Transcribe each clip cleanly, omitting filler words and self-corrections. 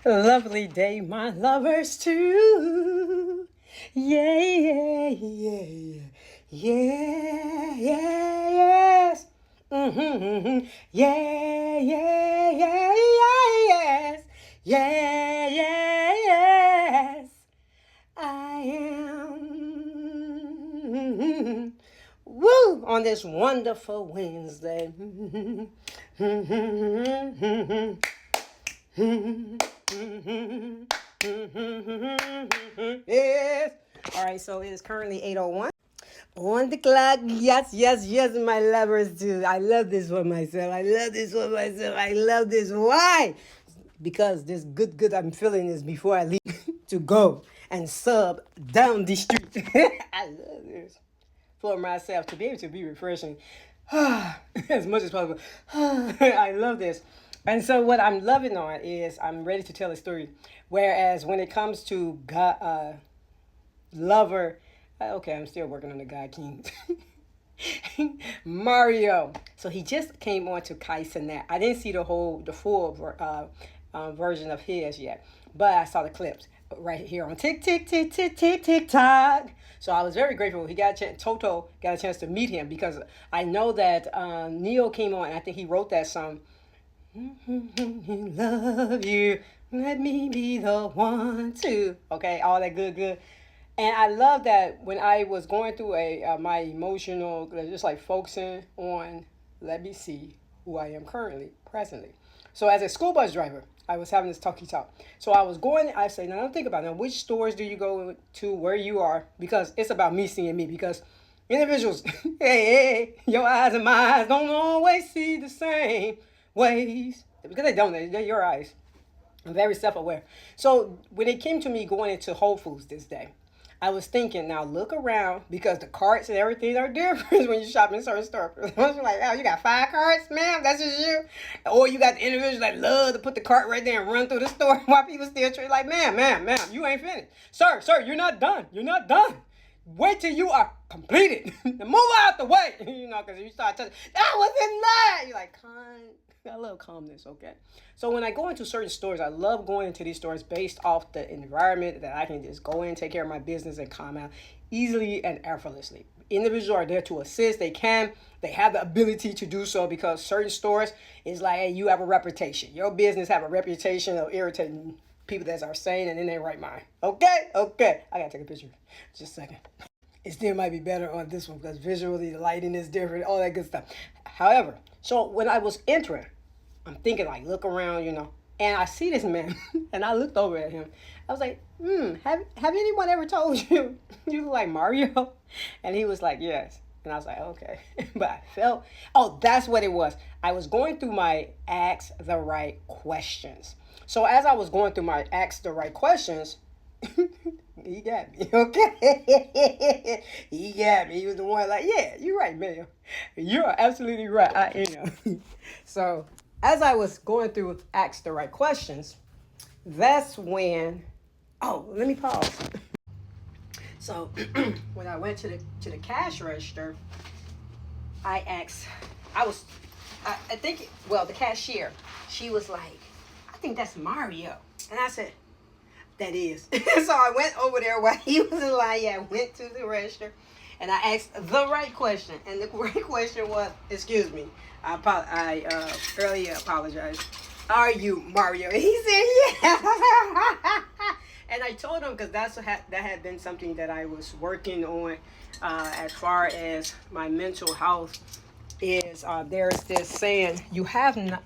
Lovely day, my lovers too. Yeah, yeah, yeah, yeah, yeah, yes. Mm-hmm. Yeah, yeah, yeah, yeah, yes. Yeah, yeah, yes. I am. Woo! On this wonderful Wednesday. Yes. All right, so it is currently 8:01. On the clock. Yes, yes, yes, my lovers do. I love this for myself. I love this for myself. I love this. Why? Because this good I'm feeling is before I leave to go and sub down the street. I love this for myself to be able to be refreshing as much as possible. I love this. And so what I'm loving on is I'm ready to tell a story. Whereas when it comes to God, lover, okay, I'm still working on the God King. Mario. So he just came on to Kai Cenat. I didn't see the full version of his yet, but I saw the clips right here on TikTok. So I was very grateful. He got a chance, Toto got a chance to meet him because I know that Neil came on. And I think he wrote that song. Love you. Let me be the one to. Okay, all that good. And I love that when I was going through my emotional, just like focusing on, let me see who I am currently, presently. So as a school bus driver, I was having this talkie talk. So I was going, I say, now don't think about it. Now, which stores do you go to, where you are? Because it's about me seeing me. Because individuals, hey, your eyes and my eyes don't always see the same ways. Because they don't, they're your eyes. I'm very self-aware. So when it came to me going into Whole Foods this day, I was thinking, now look around because the carts and everything are different when you shop in certain stores. I was like, oh, you got 5 carts, ma'am? That's just you? Or you got the individuals that love to put the cart right there and run through the store while people still treat like, ma'am, you ain't finished. Sir, you're not done. You're not done. Wait till you are completed. Move out the way. Because if you start touching, that wasn't that. You're like, I love calmness, okay? So when I go into certain stores, I love going into these stores based off the environment that I can just go in, take care of my business, and calm out easily and effortlessly. Individuals are there to assist. They have the ability to do so because certain stores is like, hey, you have a reputation. Your business have a reputation of irritating people that are sane and in their right mind. Okay. I gotta take a picture. Just a second. It still might be better on this one because visually the lighting is different, all that good stuff. However, so when I was entering, I'm thinking like, look around, and I see this man, and I looked over at him. I was like, have anyone ever told you you look like Mario? And he was like, yes. And I was like, okay. But I felt, that's what it was. I was going through my ask the right questions. So as I was going through my ask the right questions, he got me, okay? He got me. He was the one like, yeah, you're right, man. You're absolutely right. I am. So as I was going through ask the right questions, that's when, let me pause. So when I went to the cash register, I think, the cashier, she was like, I think that's Mario. And I said, that is. So I went over there while he was in line. I went to the register and I asked the right question. And the right question was, excuse me, I earlier apologized. Are you Mario? And he said, yeah. And I told him because that had been something that I was working on as far as my mental health is there's this saying, you have not,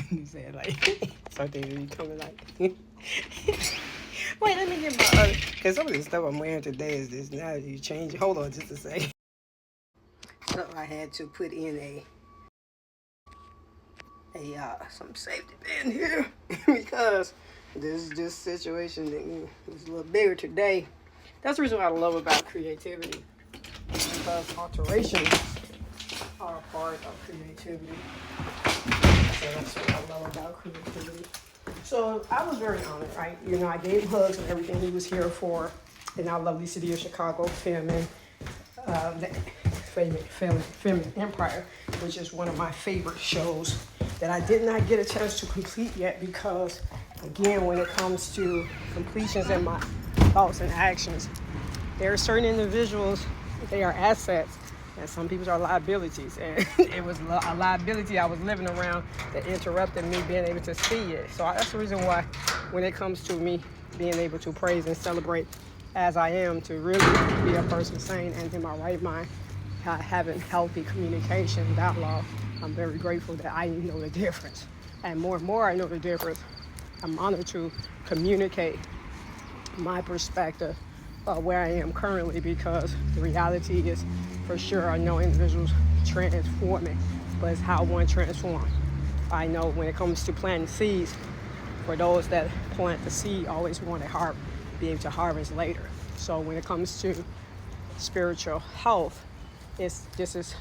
he said like, something to be coming like, wait, let me get my because some of this stuff I'm wearing today is this. Now you change it. Hold on just a second. So I had to put in some safety pin here because this situation is a little bigger today. That's the reason what I love about creativity, because alterations are a part of creativity. So that's what I love about creativity. So I was very honored, right? I gave hugs and everything. He was here for in our lovely city of Chicago, filming Feminine Empire, which is one of my favorite shows that I did not get a chance to complete yet because again, when it comes to completions in my thoughts and actions, there are certain individuals, they are assets, and some people are liabilities. And it was a liability I was living around that interrupted me being able to see it. So that's the reason why when it comes to me being able to praise and celebrate as I am, to really be a person sane and in my right mind, having healthy communication and dialogue, I'm very grateful that I know the difference. And more I know the difference, I'm honored to communicate my perspective where I am currently, because the reality is, for sure, I know individuals transforming, but it's how one transforms. I know when it comes to planting seeds, for those that plant the seed always want to be able to harvest later. So when it comes to spiritual health, this is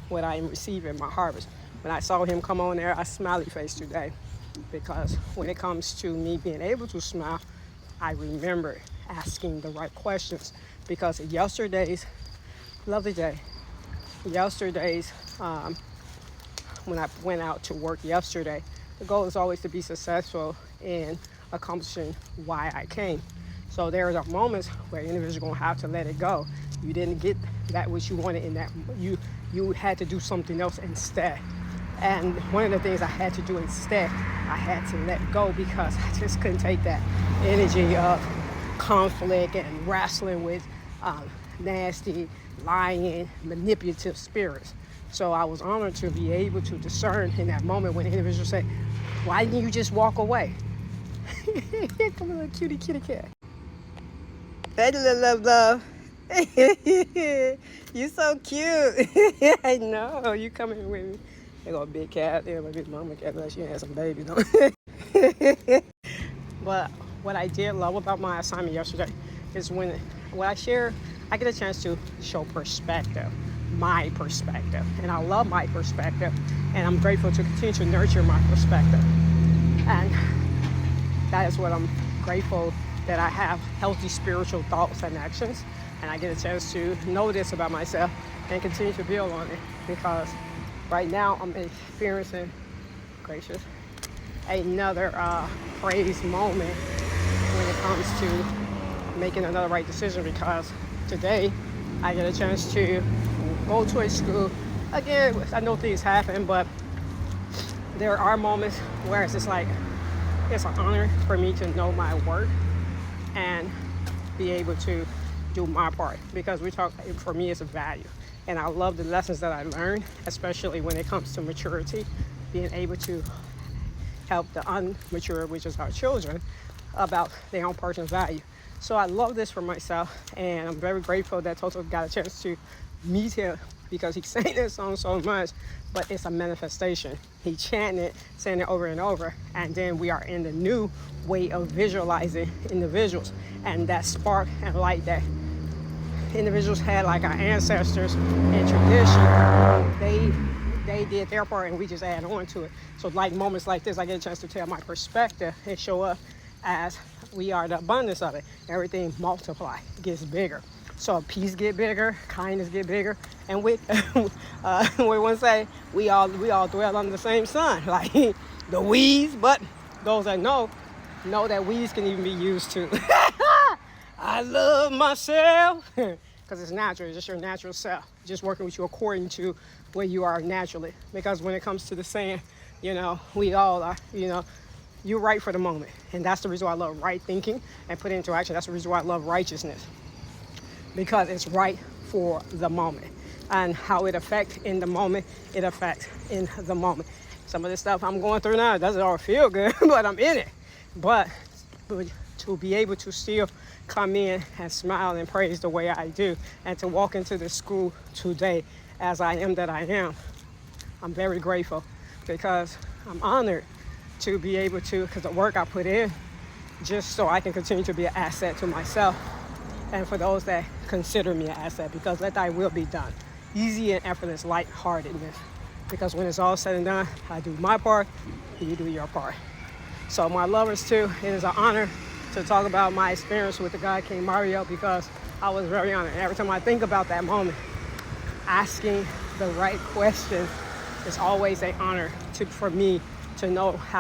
what I am receiving, my harvest. When I saw him come on there, I smiley faced today, because when it comes to me being able to smile, I remember asking the right questions, because yesterday's lovely day, when I went out to work yesterday, the goal is always to be successful in accomplishing why I came. So there are moments where individuals are going to have to let it go. You didn't get that which you wanted in that. You had to do something else instead. And one of the things I had to do instead, I had to let go, because I just couldn't take that energy of conflict and wrestling with nasty, lying, manipulative spirits. So I was honored to be able to discern in that moment when individuals say, "Why didn't you just walk away?" Come on, little cutie kitty cat. Hey, love. You so cute. I know. You coming with me. They got a big cat. They got a big mama cat. Like she had some babies. But what I did love about my assignment yesterday is when I share, I get a chance to show perspective, my perspective. And I love my perspective. And I'm grateful to continue to nurture my perspective. And that is what I'm grateful, that I have healthy spiritual thoughts and actions. And I get a chance to know this about myself and continue to build on it, because right now I'm experiencing, gracious, another praise moment when it comes to making another right decision, because today I get a chance to go to a school. Again, I know things happen, but there are moments where it's just like, it's an honor for me to know my work and be able to do my part, because for me, it's a value. And I love the lessons that I learned, especially when it comes to maturity, being able to help the unmature, which is our children, about their own personal value. So I love this for myself, and I'm very grateful that Toto got a chance to meet him, because he sang this song so much, but it's a manifestation. He chanted it, saying it over and over, and then we are in the new way of visualizing individuals, and that spark and light that individuals had, like our ancestors and tradition, they did their part and we just add on to it. So like moments like this, I get a chance to tell my perspective and show up as we are the abundance of it. Everything multiply, gets bigger. So peace get bigger, kindness get bigger, and we one say we all dwell under the same sun, like the weeds. But those that know that weeds can even be used too. I love myself because it's natural. It's just your natural self, just working with you according to where you are naturally. Because when it comes to the saying, we all are, you're right for the moment. And that's the reason why I love right thinking and put it into action. That's the reason why I love righteousness, because it's right for the moment. And how it affects in the moment, it affects in the moment. Some of the stuff I'm going through now, it doesn't all feel good, but I'm in it. But to be able to still come in and smile and praise the way I do, and to walk into the school today as I am that I am, I'm very grateful, because I'm honored to be able to, because the work I put in, just so I can continue to be an asset to myself and for those that consider me an asset, because let thy will be done. Easy and effortless lightheartedness, because when it's all said and done, I do my part, you do your part. So my lovers too, it is an honor to talk about my experience with the guy King Mario, because I was very honored. And every time I think about that moment, asking the right question is always an honor for me to know how